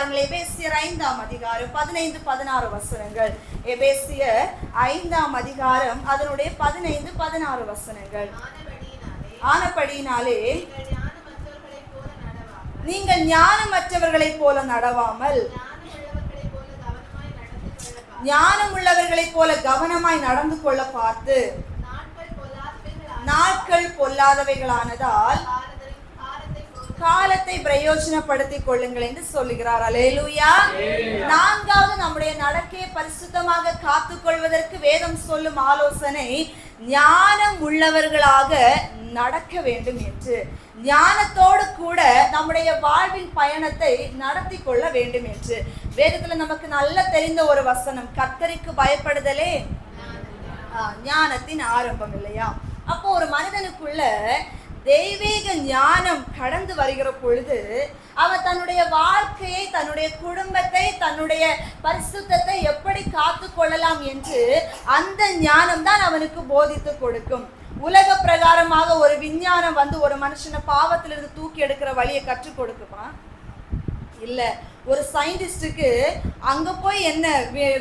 பாருங்கள், எபேசியர் 5ஆம் அதிகாரம் 15-16 வசனங்கள். எபேசியர் 5ஆம் அதிகாரம் அதனுடைய 15-16 வசனங்கள். ஆனபடியினாலே நீங்கள் ஞானமற்றவர்களைப் போல நடவாமல் ஞானம் உள்ளவர்களைப் போல கவனமாய் நடந்து கொள்ள பார்த்து, நாட்கள் பொல்லாதவைகளானதால் காலத்தை பிரயோஜனப்படுத்திக் கொள்ளுங்கள் என்று சொல்லுகிறார். அல்லேலூயா. நான்காவது, நம்முடைய நடக்கையை பரிசுத்தமாக காத்துக் கொள்வதற்கு வேதம் சொல்லும் ஆலோசனை ஞானம் உள்ளவர்களாக நடக்க வேண்டும் என்று. ஞானத்தோடு கூட நம்முடைய வாழ்வின் பயணத்தை நடத்தி கொள்ள வேண்டும் என்று வேதத்துல நமக்கு நல்ல தெரிந்த ஒரு வசனம், கர்த்தருக்கு பயப்படுதலே ஞானத்தின் ஆரம்பம் இல்லையா? அப்போ ஒரு மனிதனுக்குள்ள தெய்வீக ஞானம் கடந்து வருகிற பொழுது அவன் தன்னுடைய வாழ்க்கையை, தன்னுடைய குடும்பத்தை, தன்னுடைய பரிசுத்தத்தை எப்படி காத்து கொள்ளலாம் என்று அந்த ஞானம் தான் அவனுக்கு போதித்து கொடுக்கும். உலக பிரகாரமாக ஒரு விஞ்ஞானம் வந்து ஒரு மனுஷனை பாவத்திலிருந்து தூக்கி எடுக்கிற வழியை கற்றுக் கொடுக்குமா? இல்ல. ஒரு சயின்டிஸ்டுக்கு அங்க போய் என்ன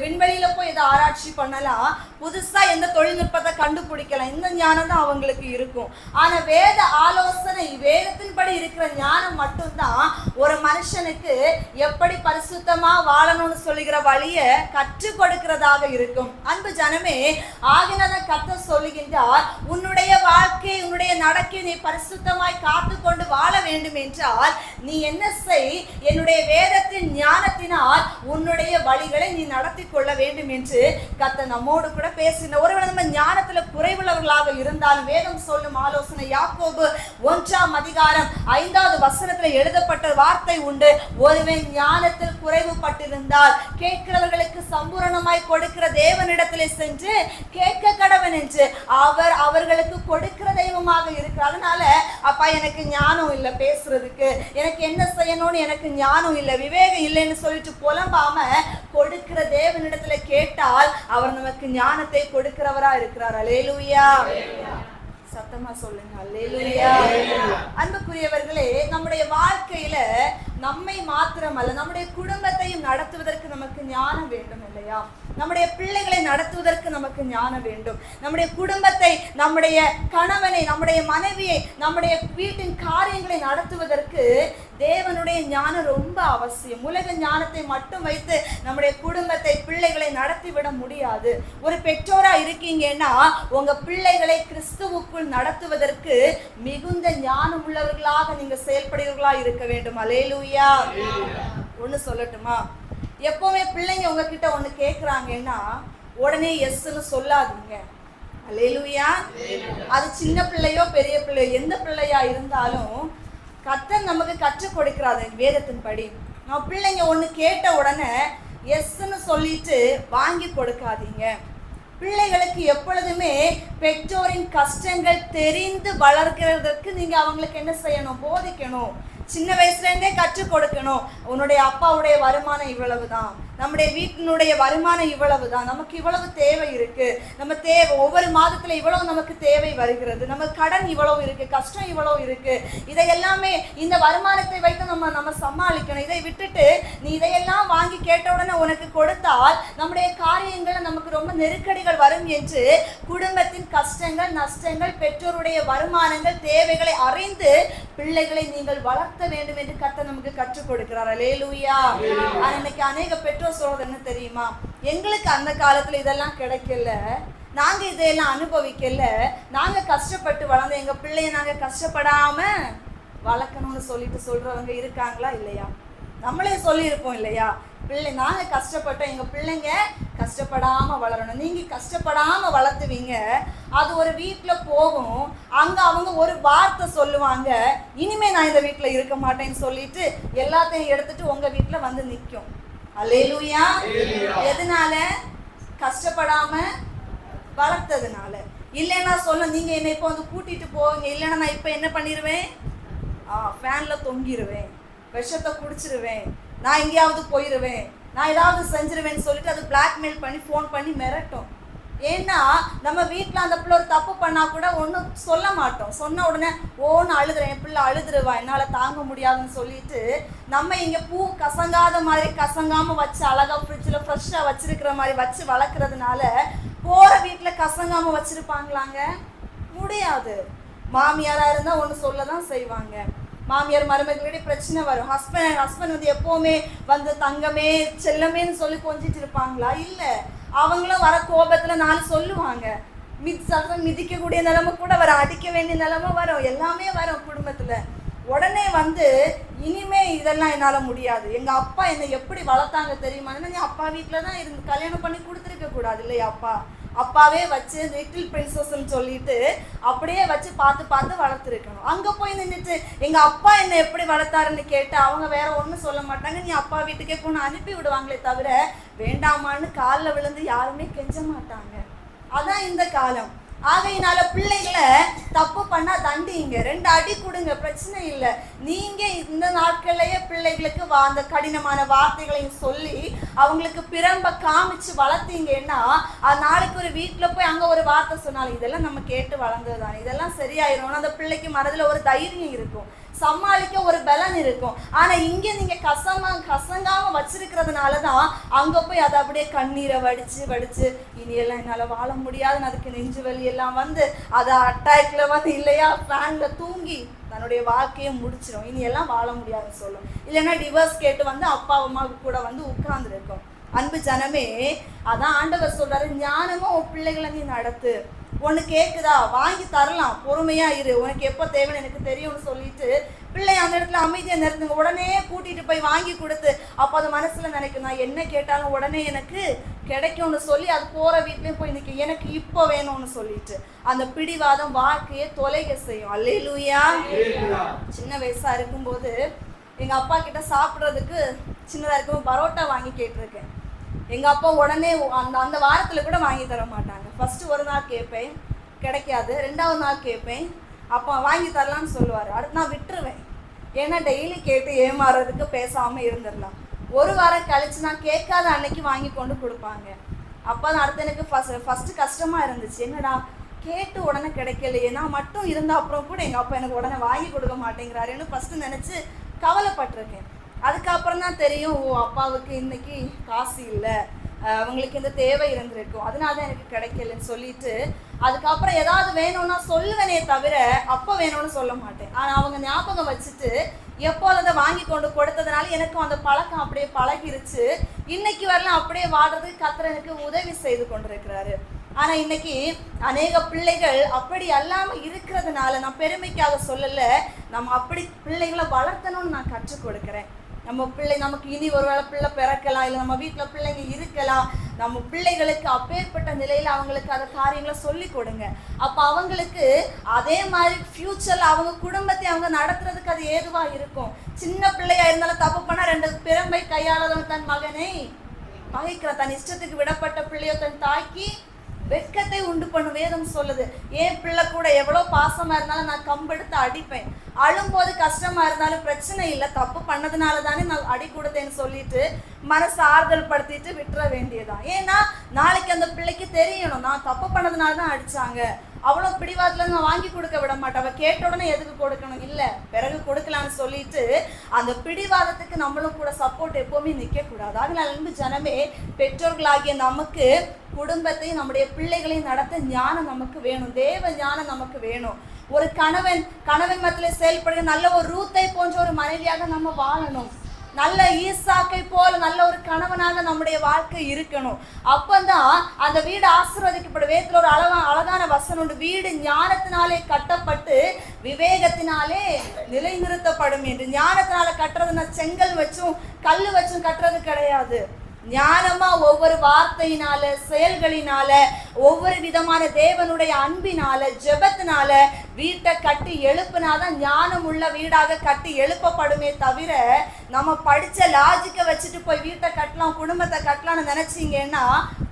விண்வெளியில போய் இதை ஆராய்ச்சி பண்ணலாம், புதுசா எந்த தொழில்நுட்பத்தை கண்டுபிடிக்கலாம், இந்த ஞானம் தான் அவங்களுக்கு இருக்கும். ஆனா வேத ஆலோசனை, வேதத்தின்படி இருக்கிற ஞானம் மட்டும்தான் ஒரு மனுஷனுக்கு எப்படி பரிசுத்தமா வாழணும்னு சொல்லுகிற வழியை கற்றுக் கொடுக்கிறதாக இருக்கும். அன்பு ஜனமே, ஆகினத கர்த்தர் சொல்லுகின்றார், உன்னுடைய வாழ்க்கை, உன்னுடைய நடக்கை நீ பரிசுத்தமாய் காத்து கொண்டு வாழ வேண்டும் என்றால் நீ என்ன செய்? என்னுடைய வேத ஞானத்தினால் உன்னுடைய வழிகளை நீ நடத்தி கொள்ள வேண்டும் என்று கர்த்தர் நம்மோடு கூட பேசினார். ஒருவேளை நம்ம ஞானத்துல குறைவுள்ளவர்களாக இருந்தாலும் வேதம் சொல்லும் ஆலோசனை, யாக்கோபு 1ஆம் அதிகாரம் 5வது வசனத்துல எழுதப்பட்ட வார்த்தை உண்டு, ஒருவன் ஞானத்தில் குறைவுபட்டிருந்தால் கேட்கிறவர்களுக்கு சம்பூரணமாய் கொடுக்கிற தேவனிடத்திலே சென்று கேட்க கடவன் என்று அவர் அவர்களுக்கு கொடுக்கிற தெய்வமாக இருக்கிறார். அதனால அப்பா எனக்கு ஞானம் இல்லை பேசுறதுக்கு, எனக்கு என்ன செய்யணும்னு எனக்கு ஞானம் இல்லை, விவேகம் இல்லைன்னு சொல்லிட்டு புலம்பாம கொடுக்கிற தேவனிடத்துல கேட்டால் அவர் நமக்கு ஞானத்தை கொடுக்கிறவரா இருக்கிறார். அல்லேலூயா. சத்தமா சொல்லுங்க, அல்லேலூயா. அன்புக்குரியவர்களே, நம்முடைய வாழ்க்கையில நம்மை மாத்திரமல்ல நம்முடைய குடும்பத்தையும் நடத்துவதற்கு நமக்கு ஞானம் வேண்டும் இல்லையா? நம்முடைய பிள்ளைகளை நடத்துவதற்கு நமக்கு ஞானம் வேண்டும். நம்முடைய குடும்பத்தை, நம்முடைய கணவனை, நம்முடைய மனைவியை, நம்முடைய வீட்டின் காரியங்களை நடத்துவதற்கு தேவனுடைய ஞானம் ரொம்ப அவசியம். உலக ஞானத்தை மட்டும் வைத்து நம்முடைய குடும்பத்தை, பிள்ளைகளை நடத்திவிட முடியாது. ஒரு பெற்றோரா இருக்கீங்கன்னா உங்க பிள்ளைகளை கிறிஸ்துவுக்குள் நடத்துவதற்கு மிகுந்த ஞானம் உள்ளவர்களாக நீங்க செயல்படுகிறவர்களா இருக்க வேண்டும். அல்லேலூயா. ஒண்ணு சொல்லட்டுமா? எப்பவுமே பிள்ளைங்க உங்ககிட்ட ஒண்ணு கேட்குறாங்கன்னா உடனே எஸ்ன்னு சொல்லாதீங்க. அல்லேலூயா. அது சின்ன பிள்ளையோ பெரிய பிள்ளையோ எந்த பிள்ளையா இருந்தாலும் கர்த்தர் நமக்கு கற்றுக் கொடுக்கிறாரு வேதத்தின்படி. நம்ம பிள்ளைங்க ஒண்ணு கேட்ட உடனே எஸ்ன்னு சொல்லிட்டு வாங்கி கொடுக்காதீங்க. பிள்ளைகளுக்கு எப்பொழுதுமே பெற்றோரின் கஷ்டங்கள் தெரிந்து வளர்க்கிறதுக்கு நீங்க அவங்களுக்கு என்ன செய்யணும்? போதிக்கணும். சின்ன வயசுல இருந்தே கற்றுக் கொடுக்கணும். உன்னுடைய அப்பாவுடைய வருமானம் இவ்வளவுதான், நம்முடைய வீட்டினுடைய வருமானம் இவ்வளவுதான், நமக்கு இவ்வளவு தேவை இருக்கு, நம்ம தேவை ஒவ்வொரு மாதத்துல இவ்வளவு நமக்கு தேவை வருகிறது, நம்ம கடன் இவ்வளவு இருக்கு, கஷ்டம் இவ்வளவு இருக்கு, இதை எல்லாமே இந்த வருமானத்தை வைத்து நம்ம சமாளிக்கணும். இதை விட்டுட்டு நீ இதையெல்லாம் வாங்கி கேட்ட உடனே உனக்கு கொடுத்தால் நம்முடைய காரியங்கள் நமக்கு ரொம்ப நெருக்கடிகள் வரும் என்று குடும்பத்தின் கஷ்டங்கள், நஷ்டங்கள், பெற்றோருடைய வருமானங்கள், தேவைகளை அறிந்து பிள்ளைகளை நீங்கள் வளர்த்த வேண்டும் என்று கர்த்தர் நமக்கு கற்றுக் கொடுக்கிறார். அல்லேலூயா. இன்னைக்கு அநேக பெற்றோர் சொல்றது என்ன தெரியுமா? எங்களுக்கு அந்த காலத்துல இதெல்லாம் கிடைக்கல, நாங்க இதையெல்லாம் அனுபவிக்கல, நாங்க கஷ்டப்பட்டு வளர்ந்த எங்க பிள்ளைய நாங்க கஷ்டப்படாம வளர்க்கணும்னு சொல்லிட்டு சொல்றவங்க இருக்காங்களா இல்லையா? நம்மளே சொல்லியிருப்போம் இல்லையா? பிள்ளை நாங்க கஷ்டப்பட்டோம், எங்க பிள்ளைங்க கஷ்டப்படாம வளரணும். நீங்க கஷ்டப்படாம வளர்த்துவீங்க, அது ஒரு வீட்டுல போகும், அங்க அவங்க ஒரு வார்த்தை சொல்லுவாங்க, இனிமே நான் இந்த வீட்டுல இருக்க மாட்டேன்னு சொல்லிட்டு எல்லாத்தையும் எடுத்துட்டு உங்க வீட்டுல வந்து நிற்கும். அல்லேலூயா. எதனால? கஷ்டப்படாம வளர்த்ததுனால. இல்லைன்னா சொல்ல, நீங்க என்னை இப்போ வந்து கூட்டிட்டு போவீங்க, இல்லைன்னா நான் இப்ப என்ன பண்ணிடுவேன்? ஃபேன்ல தொங்கிடுவேன், விஷத்தை குடிச்சிருவேன், நான் எங்கேயாவது போயிடுவேன், நான் ஏதாவது செஞ்சிருவேன்னு சொல்லிட்டு அது பிளாக்மெயில் பண்ணி ஃபோன் பண்ணி மிரட்டும். ஏன்னா நம்ம வீட்டில் அந்த பிள்ளை ஒரு தப்பு பண்ணா கூட ஒன்றும் சொல்ல மாட்டோம். சொன்ன உடனே ஓன்னு அழுதுறேன், என் பிள்ளை அழுதுருவா, என்னால் தாங்க முடியாதுன்னு சொல்லிட்டு நம்ம இங்கே பூ கசங்காத மாதிரி கசங்காமல் வச்சு அழகாக ஃப்ரிட்ஜில் ஃப்ரெஷ்ஷாக வச்சிருக்கிற மாதிரி வச்சு வளர்க்குறதுனால போகிற வீட்டில் கசங்காமல் வச்சுருப்பாங்களாங்க? முடியாது. மாமியாராக இருந்தால் ஒன்று சொல்ல தான் செய்வாங்க. மாமியார் மருமகளிடையே பிரச்சனை வரும். ஹஸ்பண்ட் வந்து எப்போவுமே வந்து தங்கமே செல்லமேன்னு சொல்லி கொஞ்சிட்டு இருப்பாங்களா? இல்லை. அவங்களும் வர கோபத்தில் 4 சொல்லுவாங்க. மிதிக்கக்கூடிய நிலைமை கூட வரும், அடிக்க வேண்டிய நிலைமை வரும், எல்லாமே வரும் குடும்பத்தில். உடனே வந்து இனிமே இதெல்லாம் என்னால் முடியாது, எங்கள் அப்பா என்னை எப்படி வளர்த்தாங்க தெரியுமா? நீ அப்பா வீட்டில் தான் இருந்து கல்யாணம் பண்ணி கொடுத்துருக்க கூடாது இல்லையா? அப்பாவே வச்சு லிட்டில் பிரின்சஸ்ன்னு சொல்லிட்டு அப்படியே வச்சு பார்த்து வளர்த்துருக்கணும். அங்கே போய் நின்றுட்டு எங்கள் அப்பா என்னை எப்படி வளர்த்தாருன்னு கேட்டு அவங்க வேற ஒன்றும் சொல்ல மாட்டாங்க. நீ அப்பா வீட்டுக்கே கொண்டு அனுப்பி விடுவாங்களே தவிர வேண்டாமான்னு காலில் விழுந்து யாருமே கெஞ்ச மாட்டாங்க. அதான் இந்த காலம். ஆகையினால பிள்ளைகளை தப்பு பண்ணா தண்டிங்க, 2 அடி கொடுங்க, பிரச்சனை இல்லை. நீங்க இந்த நாட்கள்லயே பிள்ளைகளுக்கு அந்த கடினமான வார்த்தைகளையும் சொல்லி அவங்களுக்கு பிரம்ப காமிச்சு வளர்த்தீங்கன்னா நாளைக்கு ஒரு வீட்டில் போய் அங்கே ஒரு வார்த்தை சொன்னாலும் இதெல்லாம் நம்ம கேட்டு வளர்ந்ததுதானே, இதெல்லாம் சரியாயிரும். அந்த பிள்ளைக்கு மனதில் ஒரு தைரியம் இருக்கும், சமாளிக்க ஒரு பலன் இருக்கும். ஆனால் இங்கே நீங்கள் கசங்காமல் வச்சிருக்கிறதுனால தான் அங்கே போய் அதை அப்படியே கண்ணீரை வடித்து இனியெல்லாம் என்னால் வாழ முடியாதுன்னு அதுக்கு நெஞ்சு வலியெல்லாம் வந்து அதை அட்டாக்கில் வந்து இல்லையா ஃபேனில் தூங்கி தன்னுடைய வாழ்க்கையை முடிச்சிடும். இனியெல்லாம் வாழ முடியாதுன்னு சொல்லும். இல்லைன்னா டிவோர்ஸ் கேட்டு வந்து அப்பா அம்மாவுக்கு கூட வந்து உட்கார்ந்துருக்கும். அன்பு ஜனமே, அதான் ஆண்டவர் சொல்றாரு, ஞானமும் உன் பிள்ளைகளை நீ நடத்து. ஒன்று கேட்குதா வாங்கி தரலாம், பொறுமையா இரு, உனக்கு எப்போ தேவைன்னு எனக்கு தெரியும்னு சொல்லிட்டு பிள்ளை அந்த இடத்துல அமைதியாக நிறுத்துங்க. உடனே கூட்டிட்டு போய் வாங்கி கொடுத்து அப்போ அது மனசுல நினைக்கும், நான் என்ன கேட்டாலும் உடனே எனக்கு கிடைக்கும்னு சொல்லி அது போற வீட்லயும் போய் நிற்கும், எனக்கு இப்போ வேணும்னு சொல்லிட்டு அந்த பிடிவாதம் வாழ்க்கையை தொலைக செய்யும். அல்லேலூயா. சின்ன வயசா இருக்கும்போது எங்க அப்பா கிட்ட சாப்பிட்றதுக்கு சின்னதாக இருக்கும்போது பரோட்டா வாங்கி கேட்டிருக்கேன். எங்கள் அப்பா உடனே அந்த வாரத்தில் கூட வாங்கி தர மாட்டாங்க. ஃபஸ்ட்டு ஒரு நாள் கேட்பேன், கிடைக்காது. 2வது நாள் கேட்பேன், அப்போ வாங்கி தரலான்னு சொல்லுவார். அடுத்து நான் விட்டுருவேன், ஏன்னா டெய்லி கேட்டு ஏமாறுறதுக்கு பேசாமல் இருந்துடலாம். ஒரு வாரம் கழித்து நான் கேட்காத அன்னைக்கு வாங்கி கொண்டு கொடுப்பாங்க. அப்போ தான் அடுத்து எனக்கு ஃபஸ்ட்டு கஷ்டமாக இருந்துச்சு, என்னடா கேட்டு உடனே கிடைக்கலையே, நான் மட்டும் இருந்தால் அப்புறம் கூட எங்கள் அப்பா எனக்கு உடனே வாங்கி கொடுக்க மாட்டேங்கிறாருன்னு ஃபஸ்ட்டு நினச்சி கவலைப்பட்டிருக்கேன். அதுக்கப்புறம் தான் தெரியும், ஓ அப்பாவுக்கு இன்னைக்கு காசு இல்லை, அவங்களுக்கு இந்த தேவை இருந்திருக்கும், அதனால தான் எனக்கு கிடைக்கலன்னு சொல்லிட்டு அதுக்கப்புறம் ஏதாவது வேணும்னா சொல்லுவேனே தவிர அப்போ வேணும்னு சொல்ல மாட்டேன். ஆனால் அவங்க ஞாபகம் வச்சுட்டு எப்போதை வாங்கி கொண்டு கொடுத்ததுனால எனக்கும் அந்த பழக்கம் அப்படியே பழகிருச்சு. இன்னைக்கு வரலாம் அப்படியே வாடுறதுக்கு கர்த்தர் எனக்கு உதவி செய்து கொண்டிருக்கிறாரு. ஆனால் இன்னைக்கு அநேக பிள்ளைகள் அப்படி அல்லாமல் இருக்கிறதுனால நான் பெருமைக்காக சொல்லலை, நம்ம அப்படி பிள்ளைகளை வளர்த்தணும்னு நான் கற்றுக் கொடுக்குறேன். நமக்கு இனி ஒருவேளை பிள்ளை பிறக்கலாம், இல்லை நம்ம வீட்டில் பிள்ளைங்க இருக்கலாம். நம்ம பிள்ளைகளுக்கு அப்பேற்பட்ட நிலையில் அவங்களுக்கு அந்த காரியங்களை சொல்லி கொடுங்க. அப்போ அவங்களுக்கு அதே மாதிரி ஃப்யூச்சரில் அவங்க குடும்பத்தை அவங்க நடத்துறதுக்கு அது ஏதுவாக இருக்கும். சின்ன பிள்ளையா இருந்தாலும் தப்பு பண்ணால் 2 பிரம்பை கையாளவன் தன் மகனை பகைக்கிற, தன் இஷ்டத்துக்கு விடப்பட்ட பிள்ளையோ தன் தாய்க்கு வெட்கத்தை உண்டு பண்ணும் வேதம் சொல்லுது. என் பிள்ளை கூட எவ்வளோ பாசமாக இருந்தாலும் நான் கம்பெடுத்து அடிப்பேன், அழும்போது கஷ்டமாக இருந்தாலும் பிரச்சனை இல்லை, தப்பு பண்ணதுனால தானே நான் அடி கொடுத்தேன்னு சொல்லிட்டு மனசை ஆறுதல் படுத்திட்டு விட்டுற வேண்டியதான். ஏன்னா நாளைக்கு அந்த பிள்ளைக்கு தெரியணும், நான் தப்பு பண்ணதுனால தான் அடித்தாங்க, அவ்வளோ பிடிவாதத்தில் நான் வாங்கி கொடுக்க விட மாட்டேன், அவள் கேட்ட உடனே எதுக்கு கொடுக்கணும், இல்லை பிறகு கொடுக்கலான்னு சொல்லிட்டு அந்த பிடிவாதத்துக்கு நம்மளும் கூட சப்போர்ட் எப்போவுமே நிற்கக்கூடாது. அதனால அன்பு ஜனமே, பெற்றோர்களாகிய நமக்கு குடும்பத்தை நம்முடைய பிள்ளைகளையும் நடத்த ஞானம் நமக்கு வேணும், தேவ ஞானம் நமக்கு வேணும். ஒரு கணவன் மத்தியில் செயல்படுகிற நல்ல ஒரு ரூத்தை போன்ற ஒரு மனைவியாக நம்ம வாழணும். நல்ல ஈசாக்கை போல நல்ல ஒரு கணவனாக நம்முடைய வாழ்க்கை இருக்கணும். அப்பந்தான் அந்த வீடு ஆசீர்வதிக்கப்படும். வேதத்துல ஒரு அழகான வசனம் உண்டு, வீடு ஞானத்தினாலே கட்டப்பட்டு விவேகத்தினாலே நிலைநிறுத்தப்படும் என்று. ஞானத்தினால கட்டுறதுன்னா செங்கல் வச்சும் கல் வச்சும் கட்டுறது கிடையாது. ஞானமா ஒவ்வொரு வார்த்தையினால, செயல்களினால, ஒவ்வொரு விதமான தேவனுடைய அன்பினால, ஜெபத்தினால வீட்டை கட்டி எழுப்புனாதான் ஞானம் உள்ள வீடாக கட்டி எழுப்பப்படுமே தவிர நம்ம படிச்ச லாஜிக்கை வச்சுட்டு போய் வீட்டை கட்டலாம், குடும்பத்தை கட்டலாம்னு நினைச்சிங்கன்னா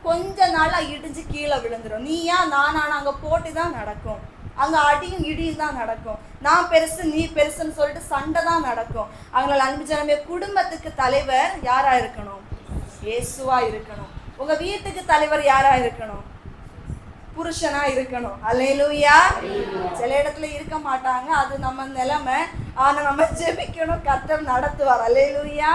கொஞ்ச நாளா இடிஞ்சு கீழே விழுந்துடும். நீயா நானான அங்கே போட்டி தான் நடக்கும், அங்கே அடியும் இடியும் தான் நடக்கும். நான் பெருசு நீ பெருசுன்னு சொல்லிட்டு சண்டை தான் நடக்கும். அவங்களால அன்பு ஜனமே, குடும்பத்துக்கு தலைவர் யாரா இருக்கணும்? இயேசுவா இருக்கணும். உங்க வீட்டுக்கு தலைவர் யாரா இருக்கணும்? புருஷனா இருக்கணும். அல்லேலூயா. சில இடத்துல இருக்க மாட்டாங்க, அது நம்ம நிலைமை. ஆனா நம்ம ஜெபிக்கணும், கர்த்தர் நடத்துவார். அல்லேலூயா.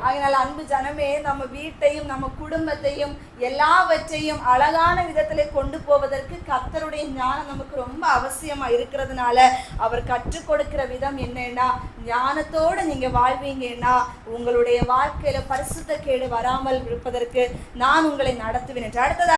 அதனால அன்பு ஜனமே, நம்ம வீட்டையும் நம்ம குடும்பத்தையும் எல்லாவற்றையும் அழகான விதத்திலே கொண்டு போவதற்கு கர்த்தருடைய ஞானம் நமக்கு ரொம்ப அவசியமா இருக்கிறதுனால அவர் கற்றுக் கொடுக்கிற விதம் என்னன்னா, ஞானத்தோட நீங்க வாழ்வீங்கன்னா உங்களுடைய வாழ்க்கையில பரிசுத்த கேடு வராமல் இருப்பதற்கு நான் உங்களை நடத்துவேன் என்று. அடுத்ததாக